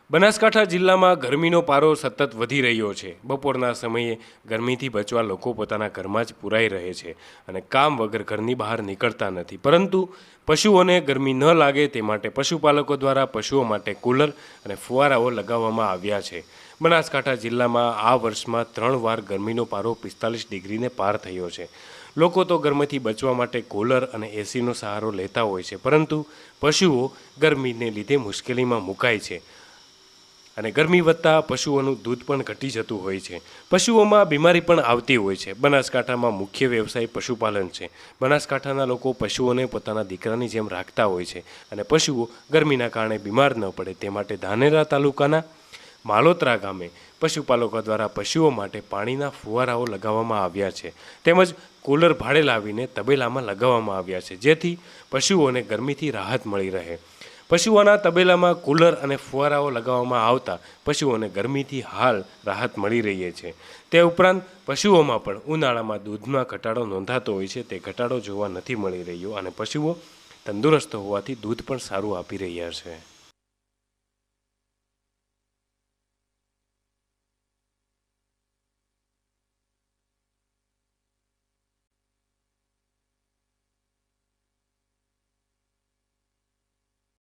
બનાસકાંઠા જિલ્લામાં ગરમીનો પારો સતત વધી રહ્યો છે। બપોરના સમયે ગરમીથી બચવા લોકો પોતાના ઘરમાં જ પુરાઈ રહે છે અને કામ વગર ઘરની બહાર નીકળતા નથી, પરંતુ પશુઓને ગરમી ન લાગે તે માટે પશુપાલકો દ્વારા પશુઓ માટે કુલર અને ફુવારાઓ લગાવવામાં આવ્યા છે। બનાસકાંઠા જિલ્લામાં આ વર્ષમાં 3 વાર ગરમીનો પારો 45 ડિગ્રીને પાર થયો છે। લોકો તો ગરમીથી બચવા માટે કુલર અને એસીનો સહારો લેતા હોય છે, પરંતુ પશુઓ ગરમીને લીધે મુશ્કેલીમાં મુકાય છે અને ગરમી વધતા પશુઓનું દૂધ પણ ઘટી જતું હોય છે। પશુઓમાં બીમારી પણ આવતી હોય છે। બનાસકાંઠામાં મુખ્ય વ્યવસાય પશુપાલન છે। બનાસકાંઠાના લોકો પશુઓને પોતાના દીકરાની જેમ રાખતા હોય છે અને પશુઓ ગરમીના કારણે બીમાર ન પડે તે માટે ધાનેરા તાલુકાના માલોત્રા ગામે પશુપાલકો દ્વારા પશુઓ માટે પાણીના ફુવારાઓ લગાવવામાં આવ્યા છે, તેમજ કુલર ભાડે લાવીને તબેલામાં લગાવવામાં આવ્યા છે, જેથી પશુઓને ગરમીથી રાહત મળી રહે। પશુઓના તબેલામાં કુલર અને ફુવારાઓ લગાવવામાં આવતા પશુઓને ગરમીથી હાલ રાહત મળી રહી છે। તે ઉપરાંત પશુઓમાં પણ ઉનાળામાં દૂધમાં ઘટાડો નોંધાતો હોય છે, તે ઘટાડો જોવા નથી મળી રહ્યો અને પશુઓ તંદુરસ્ત હોવાથી દૂધ પણ સારું આપી રહ્યા છે।